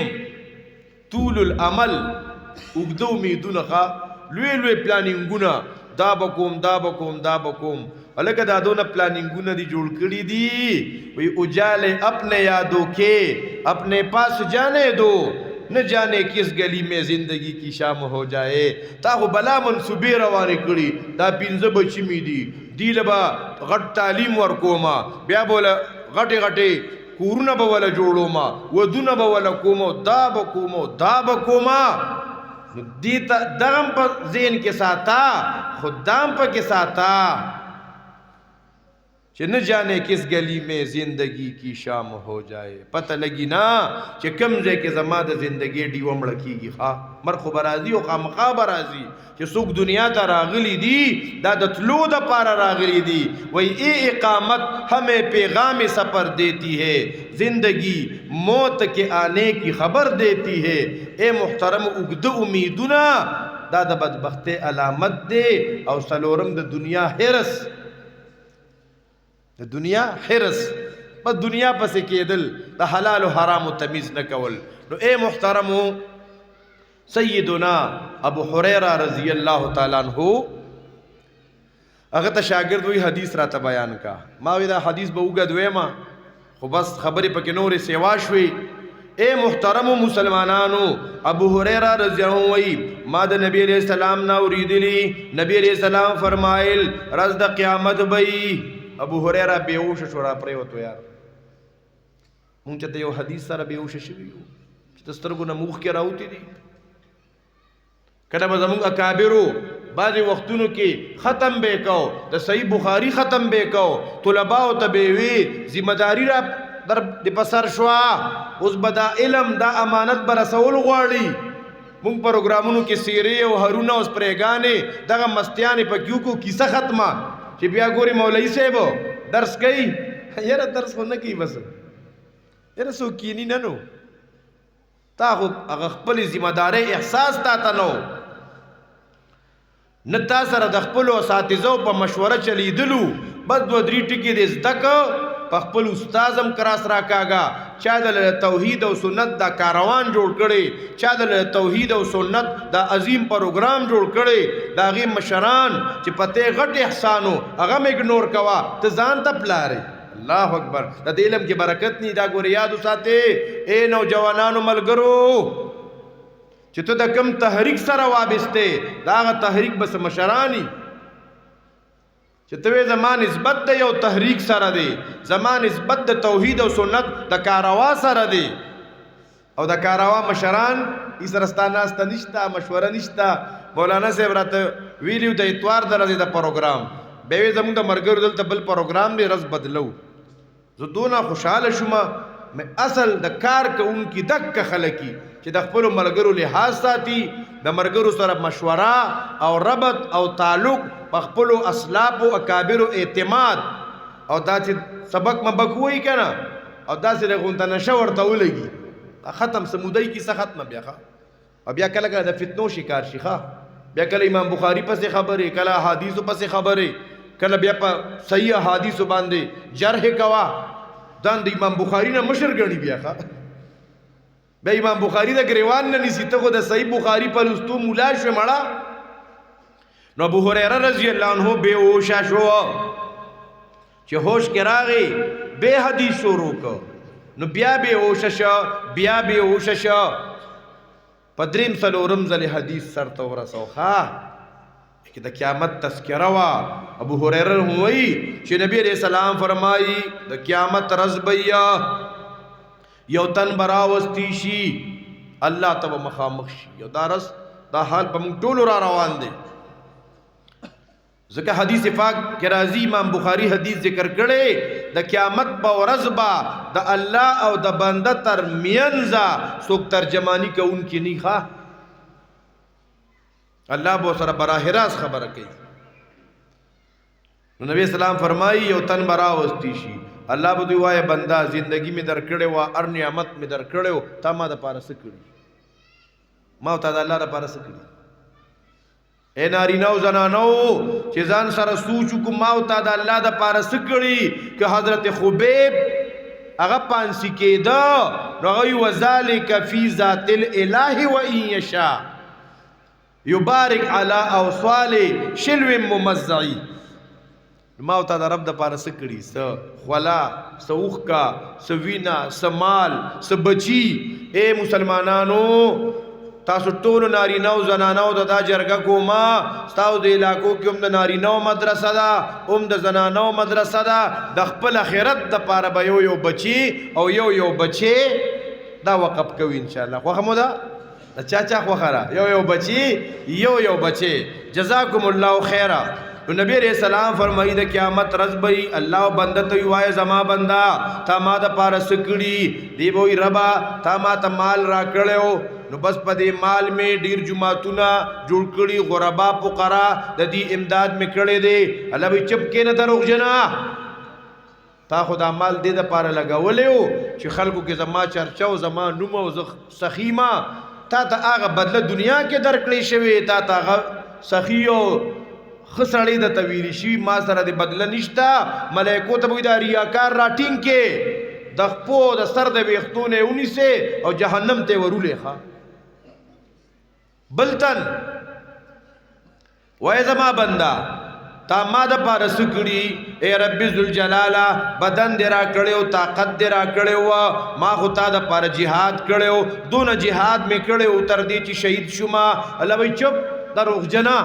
طول العمل وګدو امیدونه لوی پلانینګونه دا بکوم الګا دا دونه پلانینګونه دی جوړ کړی دی وی اجالے اپنے یادوں کے اپنے پاس جانے دو نہ جانے کس گلی میں زندگی کی شام ہو جائے تا خو بلا منصوبې روانې کړي دا 15 بچی می دی لبا غټ تعلیم ورکوما بیا بوله غټي کورونه به ولا جوړو ما ودونه به ولا کومو دا به کومو دا به کوما نو دیتا دغم په ذهن کې ساتا خدام په کې ساتا چې نه جانے کس گلی میں زندگی کی شام ہو جائے پتہ لگی نا چې کم ځای کې زما د زندگی ډیوه مړه کیږي ها مر خو برازي او خامخا برازي چې څوک دنیا ته راغلي دي دا د تلو د پاره راغلي دي وای ای اقامت ہمیں پیغام سفر دیتی ہے زندگی موت کے آنے کی خبر دیتی ہے اے محترم اگد امیدنا دا د بدبختی علامت دے او سلورم د دنیا حرس د دنیا حرس بس دنیا پسې کېدل د حلال و حرام تمیز نه کول نو اے محترمو سیدنا ابو حریرہ رضی اللہ تعالیٰ عنہ هغه ته شاګرد وی حدیث راته بیان کا ما وی دا حدیث به وګد وېما خو بس خبرې پکې نورې سیوا شوي اے محترم مسلمانانو ابو حریرہ رضی اللہ عنہ وی ما د نبی علیہ السلام نا اوریدلی نبی علیہ السلام فرمایل رز د قیامت بئی ابو حریرہ بیهوش شو را پریوتو یار مونږ ته یو حدیث سره بیهوش شوی یو چې سترګو نه موخ کې راوتی دي کله به زمونږ اکابرو بعضې وختونو کې ختم به کو د صحیح بخاری ختم به کو طلباو ته به وي ذمہ داری را در د پسر شوا اوس به دا علم دا امانت به رسول غواړي مونږ پروګرامونو کې سیرې او هرونه اوس پرېګانې دغه مستیانې په کیو کو کیسه ختمه چې بیا ګوري مولوی صاحب درس کوي یاره درس خو نه کوي بس یاره څوک کینی نه نو تا خو هغه خپلې ذمہ دارۍ احساس تا ته نو نه تا سره د خپلو اساتذو په مشوره چلیدلو بس دوه درې ټکي دې زده که په خپل استاذ هم کراس راکاږه چا د توحید او سنت دا کاروان جوړ کړي چا د توحید او سنت دا عظیم پروګرام جوړ کړي دا غي مشران چې پته غټ احسانو هغه م اګنور کوا ته ځان ته پلاري الله اکبر د علم کې برکت ني دا ګور یاد وساته اے نوجوانانو ملګرو چې ته د کم تحریک سره وابسته دا غ تحریک بس مشرانی چې ته زمان نسبت د یو تحریک سره دی زمان نسبت د توحید او سنت د کاروا سره دی او د کاروا مشران ای سرستانه است نشتا مشوره نشتا مولانا صاحب راته ویلیو د اتوار درځي د پروګرام به زموږ د مرګر دلته بل پروګرام دی رز بدلو زه دونه خوشاله شوم مې اصل د کار کوونکی دک خلکی چې د خپل ملګرو لحاظ ساتي د مرګرو سره مشوره او ربط او تعلق په خپل اسلاف او اکابر اعتماد او دا چې سبق مبکوي کنه او دا چې غونډه نشه ورته ولګي ختم سمودای کی څه ختم بیا او بیا کله کله د فتنو شکار شيخه بیا کله امام بخاری پسې خبره کله حدیثو پسې خبره کله بیا په صحیح حدیثو باندې جرح کوا دان د امام بخاری نه مشر غني بیا به امام بخاری د گریوان نه نسی ته خو د صحیح بخاری په لستو مولا شو مړه نو ابو هريره رضی الله عنه بے ہوش شو چې هوش کې راغی به حدیث شروع کو نو بیا بے ہوش شو بیا بے ہوش شو پدریم سلورم ځل حدیث سر تو ورسوخه کې د قیامت تذکرہ وا ابو هريره وایي چې نبی عليه السلام فرمایي د قیامت رزبیا یو تن براوستی شي الله تب مخامخ شي یو دارس دا حال په موږ ټول را روان دي ځکه حدیث پاک کې راځي امام بخاری حدیث ذکر کړي د قیامت په ورځ با د الله او د بنده تر مینځ څوک ترجمانی کوونکی نه ښه الله بو سره براه راست خبره کوي نو نبی اسلام فرمایي یو تن براوستی شي الله به دی وای بندا زندگی می در کړي وا ار نعمت می در کړو تا ما د پاره سکړي ما ته د الله د پاره سکړي اے ناری نو زنانو چې ځان سره سوچ کو ما ته د الله د پاره سکړي ک حضرت خبیب هغه پانسی کېدا رغوی وذالک فی ذات الاله و ان یشاء یبارک علی اوصال شلو ممزعی ما ته د رب د پاره سکړي س خلا سوخ کا سوینا سمال سبچی اے مسلمانانو تاسو ټول نارینه او زنانه او دا جرګه کوما تاسو د علاقو کې هم د نارینه او مدرسه ده هم د زنانه او مدرسه ده د خپل آخرت د پاره به یو بچي او یو بچي دا وقف کوي ان شاء الله خو همو دا چا خوخره یو بچي یو بچي جزاکم الله خیره نو نبی علیہ السلام فرمائی دا قیامت رز بئی اللہ بندہ تو یوائے زما بندہ تا ما دا پارا سکڑی دی بوئی ربا تا ما تا مال را کڑے ہو نو بس پا دی مال میں دیر جماعتونا جوڑ کڑی غربا پقرا دا دی امداد میں کڑے دے اللہ بھئی چپکے نا دروغ جنا تا خدا مال دے دا پارا لگا ولے ہو چی خلقو کے زما چرچاو زما نمو سخیما تا تا آغا بدل دنیا کے درکڑی شوی تا تا آغا سخیو خسړې د تویری شي ما سره د بدله نشتا ملائکو ته وې دا ریاکار راټینګ کې د خپو د سر د ویختونه ونیسه او جهنم ته ورولې ښا بلتن وای زما بندا تا ما د پاره سکړي اے رب ذل جلالا بدن درا کړو طاقت درا کړو ما خو تا د پاره jihad کړو دون jihad می کړو تر دې چې شهید شوما الله وای چپ دروغ جنا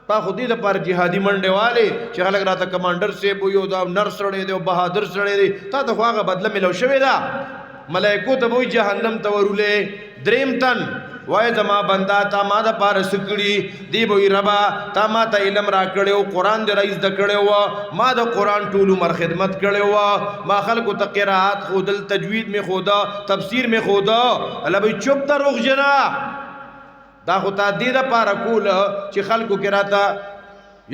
تا خودی د پر جهادي منډه والے چې خلک راته کمانډر سیب یو دا نر سړی دی او بهادر سړی دی تا ته خواغه بدله ملو شوی دا ملائکو ته وای جهنم ته ورولې دریم تن وای زما بندا تا ما د پار سکړي دی وای ربا تا ما ته علم را کړو قران دې رئیس د کړو ما د قران ټول عمر خدمت کړو ما خلکو ته قرات خودل تجوید می خودا تفسیر می خودا الله به چوپ دروغ جنا دا خو تا دې د پاره کول چې خلکو کې راته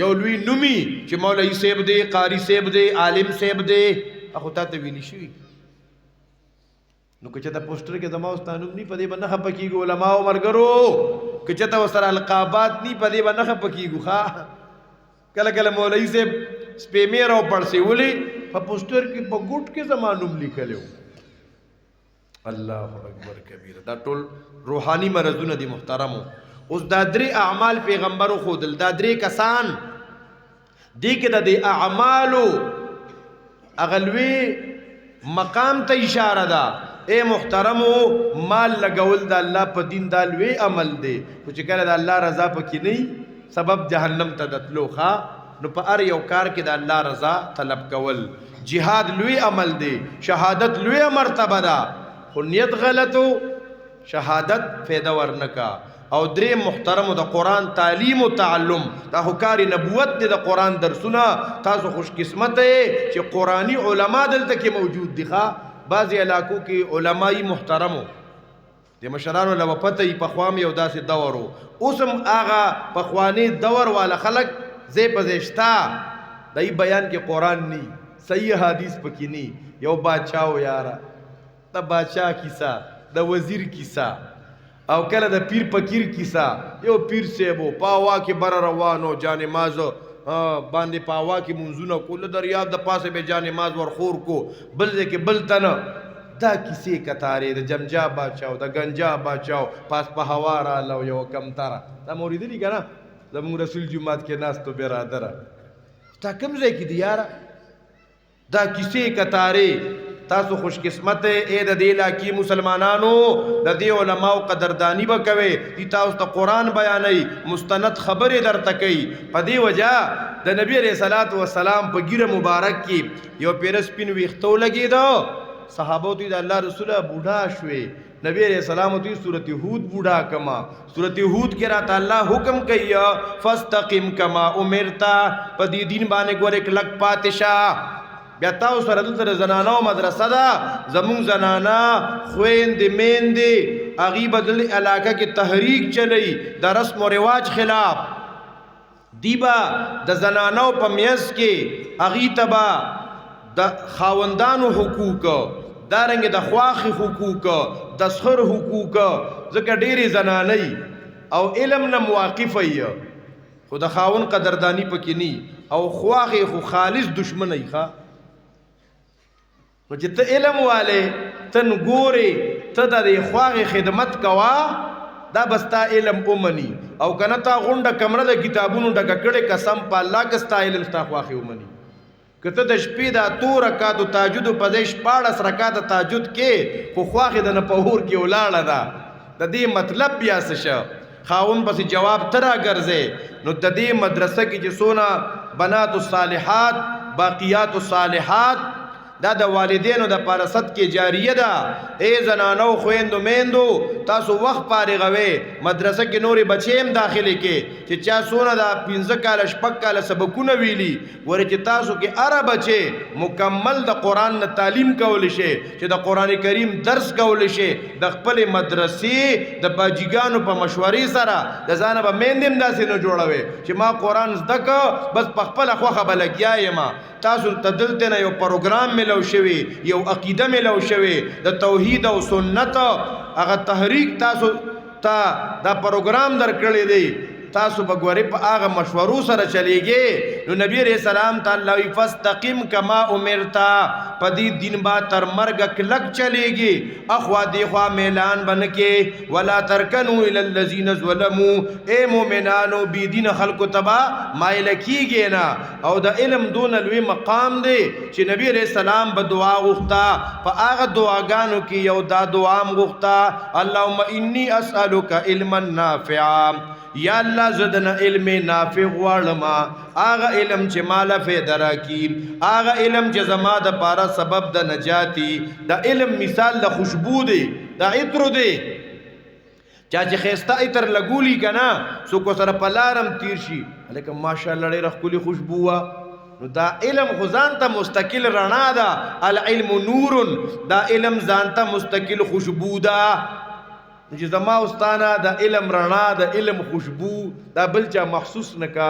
یو لوی نومي چې مولوی صاحب دی قاری صاحب دی عالم صاحب دی اخو تا ته ویلی شي نو که چېرته پوسټر کې زما اوس تا نوم نی په دې به نه خفه کېږو علما او ملګرو که چېرته ورسره القابات نی په دې به نه خفه کېږو ښه کله کله مولوی صاحب سپیمیر او پړسېولي په پوسټر کې په ګوټ کې زما نوم لیکلی و الله اکبر کبیر دا ټول روحانی مرضونه دي محترمو اوس دا درې اعمال پیغمبرو خودل دا درې کسان دي کې د دې اعمالو اغلوی مقام ته اشاره ده اے محترمو مال لګول د الله په دین دا لوی عمل دی خو چې کله د الله رضا پکې نه سبب جهنم ته دتلو ښا نو په هر یو کار کې د الله رضا طلب کول جهاد لوی عمل دی شهادت لوی مرتبه ده خو نیت غلطو شهادت فیده ورنکا او درې محترمو د قرآن تعلیم و تعلم دا حکاری نبوت دی د قرآن درسونه تاسو خوش قسمت ہے چې قرآنی علماء دلته کې موجود دي بعضی علاقو کې علمائی محترمو د مشرانو لو پته ای پخوام یو داسې دورو اوسم آغا پخوانی دور والا خلق زی پزشتا دای بیان کې قرآن نی صحیح حدیث پکی نی یو بادشاہو یارا دا بادشاہ کیسا دا وزیر کیسا او کله د پیر پکیر کیسا یو پیر سیبو پاوا کې بر روانو جان مازو باندې پاوا کې منځونه کول دریاب د پاسه به جان ماز ورخور کو بل کې بل تن دا کیسې کتارې د جمجا بادشاہ د گنجا بادشاہ پاس په هوا را لو یو کم تر دا مورید دي کنه زموږ رسول جمعات کې ناس تو برادر تا کوم ځای کې دی یار دا کیسې کتارې تاسو خوش قسمت اے د دې علاقې مسلمانانو د دې علماء قدردانی وکوي دي تاسو ته قران بیانای مستند خبره درته کوي په دې وجہ د نبی عليه صلوات و سلام په ګیره مبارک کې یو پیرس پین ویختو لګیدو صحابو ته د الله رسول بوډا شوي نبی علیہ السلام ته سورۃ ہود بوډا کما سورۃ ہود کې راته الله حکم کوي فاستقم کما امرتا په دې دین باندې ګور یک لک پاتشاه بیا تاسو سره دلته زنانو مدرسه ده زمون زنانا خويند میندې اغي بدل علاقه کې تحریک چلی د رسم او رواج خلاف دیبا د زنانو په میس کې اغي تبا د خاوندانو حقوق دارنګ د خواخي حقوق د سخر حقوق ځکه ډېری زنانې او علم نه مواقف ای خو د خاون قدردانی پکې ني او خواخي خو خالص دشمنی ښا نو چې ته علم والے تن ګوري ته د خواغه خدمت کوا دا بستا علم اومني او کنه تا غونډه کمره د کتابونو ډکه کړي قسم په الله کستا علم ستا خواغه اومني کته د شپې دا تو رکعات تهجد په دې 14 رکعات تهجد کې خو خواغه د نه په هور کې ولاړه ده د دې مطلب بیا څه شو خاون پس جواب ترا ګرځي نو د دې مدرسه کې چې سونا بنات الصالحات باقیات الصالحات دا د والدینو د پارست کې جاریه ده ای زنانو خويندو میندو تاسو وخت فارغوي مدرسه کې نوري بچیم داخلي کې چې چا سونه دا 15 کال شپږ کال سبقونه ویلي ورته تاسو کې اره بچي مکمل د قران نه تعلیم کول شي چې د قران کریم درس کول شي د خپل مدرسې د باجیګانو په مشورې سره د ځانه به میندم داسې نه جوړوي چې ما قران زده بس په خپل خوخه بلګیایم تاسو تدلته نه یو پروګرام ملو شوی یو عقیده ملو شوی د توحید او سنت هغه تحریک تاسو دا پروګرام درکړی دی تاسو بګوري په هغه مشورو سره چلیږي نو نبی رسول سلام تعالی فاستقم کما امرتا پدی دین با تر مرګ کلک چلیږي اخوا دی خوا میلان بنکه ولا ترکنو الی الذین ظلموا اے مومنانو بی دین خلق تبا مایل کیږي نه او د علم دون لوی مقام دی چې نبی رسول سلام به دعا غوښتا په هغه دعاګانو کې یو دا دعا غوښتا اللهم انی اسالک علما نافعا یا الله زدنا علم نافع غواړم هغه علم چې مال فایده راکړي هغه علم چې زما د پاره سبب د نجاتی د علم مثال د خوشبو دی د عطر دی چا چې خيستا عطر لګولي کنا سو کو سره پلارم تیر شي الکه ماشاءالله ډېر خولي خوشبو نو دا علم خزان ته مستقل رڼا ده العلم نور دا علم ځان ته مستقل خوشبو ده چې زما استانا د علم رڼا د علم خوشبو دا بل چا محسوس نکا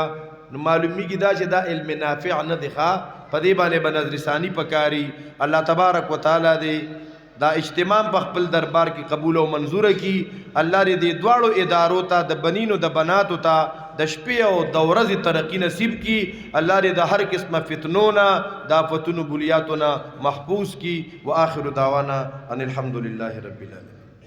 نو معلومیږي دا چې دا علم نافع نه دی ښه په دې باندې به نظر ثانی پکاري الله تبارک وتعالى دې دا اجتماع په خپل دربار کې قبول او منظور کړي الله دې دواړو ادارو ته د بنینو د بناتو ته د شپې او د ورځې ترقی نصیب کړي الله دې د هر قسمه فتنونه د آفتونو بلیاتونه محفوظ کړي واخر دعوانا ان الحمد لله رب العالمین